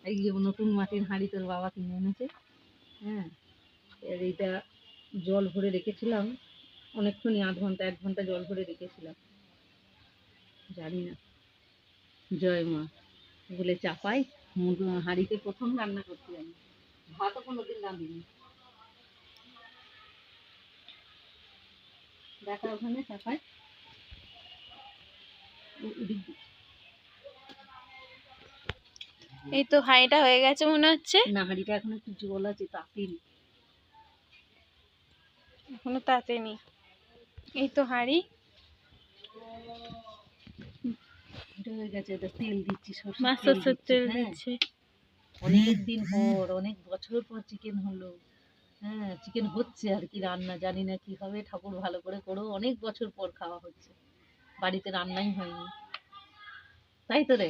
এই যে নতুন মাটির হাঁড়ি তোর বাবা কিনে এনেছে। হ্যাঁ, এর এইটা জল ভরে রেখেছিলাম অনেকক্ষণই, আধ ঘন্টা 1 ঘন্টা জল ভরে রেখেছিলাম। জানি না, জয় মা বলে চাপাই। হাঁড়িতে প্রথম রান্না করছি আমি, ভাতও কোনোদিন রাঁধিনি। দেখা ওখানে চাপাই। এই তো হাঁড়িটা হয়ে গেছে মনে হচ্ছে। না, হাঁড়িটা এখন একটু জল আছে, তাতেনি, এখনো তাতেনি। এই তো হাঁড়ি হয়ে গেছে। এটা তেল দিচ্ছি, সরষের তেল দিচ্ছে। অনেক দিন পর, অনেক বছর পর চিকেন হলো। হ্যাঁ, চিকেন হচ্ছে আর কি, রান্না জানি না কি হবে, ঠাকুর ভালো করে করো। অনেক বছর পর খাওয়া হচ্ছে, বাড়িতে রান্নাই হয়নি, তাই তো রে?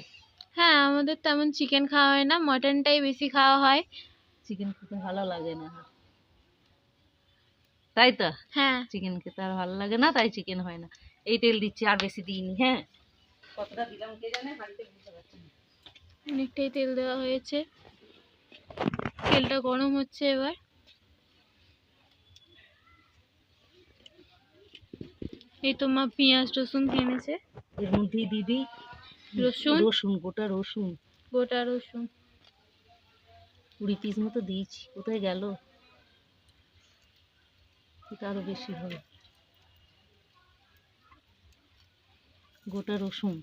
হ্যাঁ, আমাদের তেমন চিকেন খাওয়া হয় না, মটনটাই বেশি খাওয়া হয়। চিকেন খেতে ভালো লাগে না, তাই তো? হ্যাঁ, চিকেন খেতে আর ভালো লাগে না, তাই চিকেন হয় না। এই তেল দিচ্ছি, আর বেশি দিইনি। হ্যাঁ, কতটা দিলাম কে জানে, হাঁড়িতে বুঝতে পারছি না। অনেকটাই তেল দেওয়া হয়েছে, তেলটা গরম হচ্ছে এবার। এই তো মা পেঁয়াজ রসুন কিনেছে। এর মধ্যেই দিদি রসুন, রসুন, গোটা রসুন, গোটা রসুন 20 পিস মতো দিয়েছি। কোথায় গেল? এটা আরো বেশি হবে। গোটা রসুন,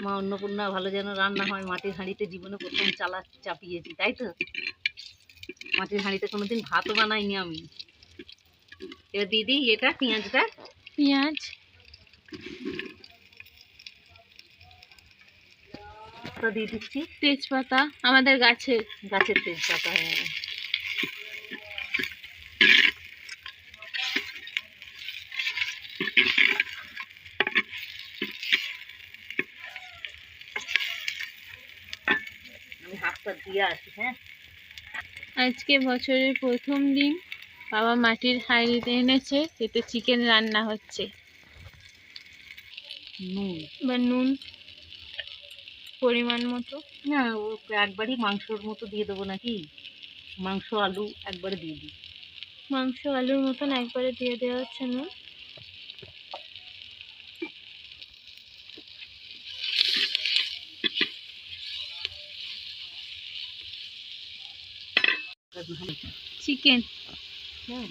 মা অন্নপূর্ণা ভালো যেন রান্না হয়। মাটির হাঁড়িতে জীবনে প্রথম চাপিয়েছি, তাই তো? মাটির হাঁড়িতে কোনোদিন ভাতও বানাইনি আমি। এবার দিদি এটা পেঁয়াজটা, পেঁয়াজ দিয়ে দিচ্ছি। তেজপাতা আমাদের গাছের তেজপাতা। হ্যাঁ, আমি হাতটা দিয়ে আসি। হ্যাঁ, আজকে বছরের প্রথম দিন বাবা মাটির হাঁড়িতে এনেছে, এতে চিকেন রান্না হচ্ছে। নুন পরিমাণ মতো। না, ও একবারই মাংসর মতো দিয়ে দেবো নাকি? মাংস আলু একবারে দিয়ে দিই। মাংস আলুর মতন একবারে দিয়ে দেওয়া হচ্ছে নুন। চিকেন। হ্যাঁ,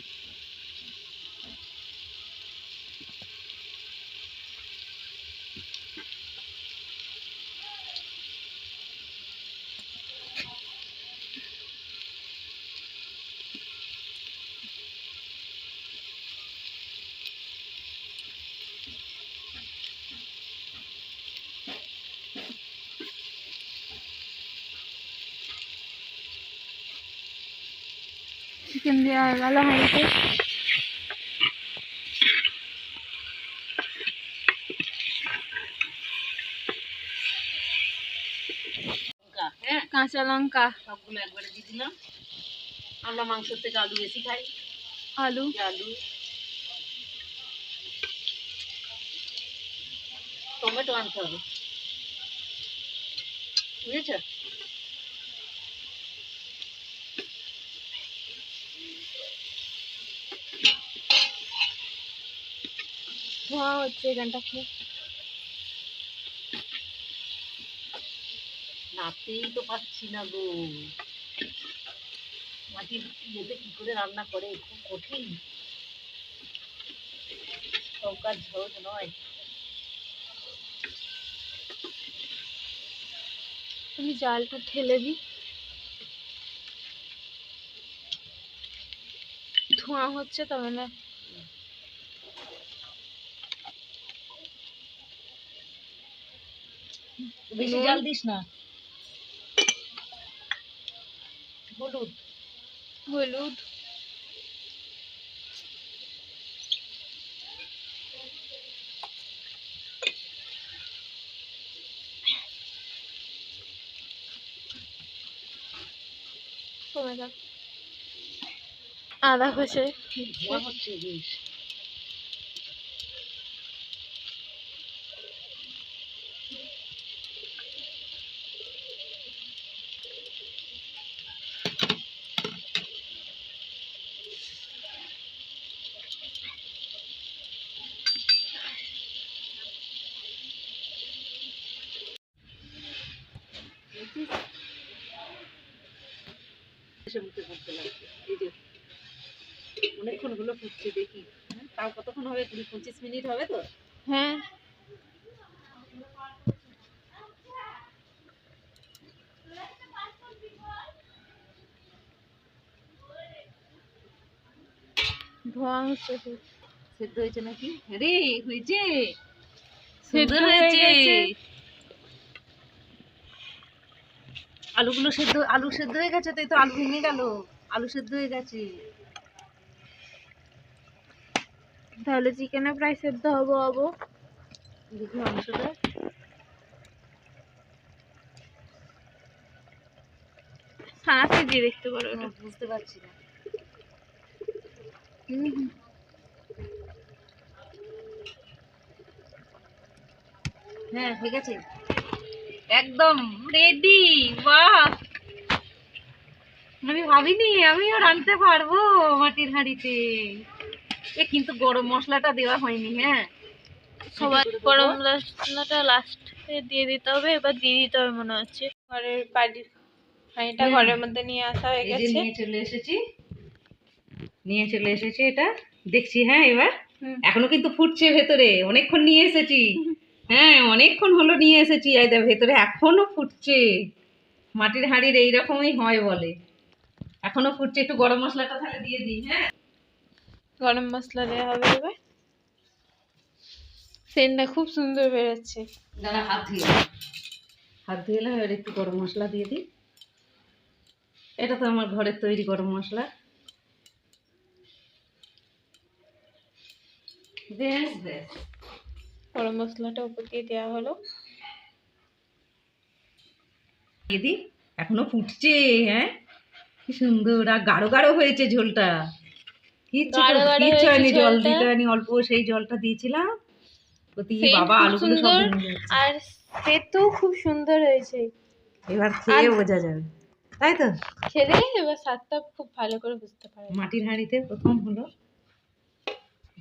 চিকেন দেওয়া হয়ে গেল হাঁড়িতে। কাঁচা লঙ্কা সবগুলো একবারে দিয়ে দিলাম। আমরা মাংসের থেকে আলু বেশি খাই। আলু টমেটো আনতে হবে, বুঝেছ? ধোয়া হচ্ছে এখানটা খুব। নাড়তেই তো পাচ্ছি না গো। মাটির ইয়েতে কি করে রান্না করে, খুব কঠিন, সব কাজ সহজ নয়। আমি জালটা ঠেলে দিই, ধোঁয়া হচ্ছে তবে না। বেশি জাল দিস না। হলুদ কমে দাও। আদা কষে ধোয়া হচ্ছে বেশ। এসে মুখে পড়তে লাগছে। এই যে অনেকক্ষণ হলো ফুটছে, দেখি তাও কতক্ষণ হবে, 20-25 মিনিট হবে তো। হ্যাঁ, ধোঁয়া হচ্ছে খুব। সেদ্ধ হয়েছে নাকি? আরে হয়েছে, সেদ্ধ সুন্দর হয়ে হয়েছে। গেছে। আলুগুলো সেদ্ধ, আলু সেদ্ধ হয়ে গেছে, তাই তো আলু ভেঙে গেল। আলু সেদ্ধ হয়ে গেছে। তাহলে চিকেনে প্রায় সেদ্ধ হবো হবো। দেখি মাংসটা। ছানাতে দিয়ে দেখতে পারো এটা। বুঝতে পারছি না। হুম, হ্যাঁ হয়ে গেছে, একদম রেডি। বাহ, আমি ভাবিনি আমিও রাঁধতে পারবো মাটির হাঁড়িতে। এ কিন্তু গরম মশলাটা দেওয়া হয়নি। হ্যাঁ, সবার গরম মশলাটা লাস্টে দিয়ে দিতে হবে। এবার দিয়ে দিতে হবে মনে হচ্ছে। ঘরের বাড়ির হাঁড়িটা ঘরের মধ্যে নিয়ে আসা হয়ে এই যে গেছে। নিয়ে চলে এসেছি এটা দেখছি। হ্যাঁ, এবার এখনো কিন্তু ফুটছে ভেতরে, অনেকক্ষণ নিয়ে এসেছি। হ্যাঁ, অনেকক্ষণ হলো নিয়ে এসেছি, এই দেখ ভেতরে এখনো ফুটছে। মাটির হাঁড়ির এইরকমই হয় বলে। এখনো ফুটছে, একটু গরম মশলাটা তাহলে দিয়ে দিই। হ্যাঁ, গরম মশলা দেওয়া হবে এবার। সেন্টটা খুব সুন্দর বেরোচ্ছে। দাঁড়া, হাত ধুয়ে এলাম, এবার একটু গরম মশলা দিয়ে দিই। এটা তো আমার ঘরের তৈরি গরম মশলা। বেশ বেশ, গরম মশলাটা উপর দিয়ে দেওয়া হলো। দিয়ে দিই। এখনো ফুটছে। হ্যাঁ, কি সুন্দর, আর গাঢ় গাঢ় হয়েছে ঝোলটা। গাঢ় গাঢ় কিচ্ছু হয়েছে হয়নি, জল ঝোলটা। দিতে হয়নি, অল্প সেই জলটা দিয়েছিলাম। সেন্ট বাবা, খুব আলুগুলো সব সুন্দর ভেঙে যাচ্ছে। আর সেটাও খুব সুন্দর হয়েছে। এবার খেয়ে বোঝা যাবে, তাই তো। খেলে এবার স্বাদটা খুব ভালো করে বুঝতে পারবে। মাটির হাঁড়িতে প্রথম হলো,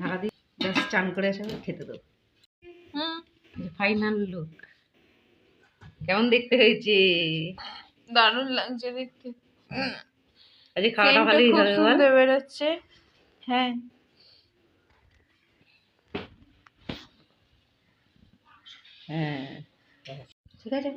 ঢাকা দিয়ে জাস্ট চান করে এসে খেতে দেবো। হুম, ফাইনাল লুক কেমন দেখতে হয়েছে? দারুণ লাগছে দেখতে। আজকে খাওয়াটা সেন্টটা ভালোই খুব হবে বল। সুন্দর বেরোচ্ছে। হ্যাঁ, হ্যাঁ, ঠিক আছে।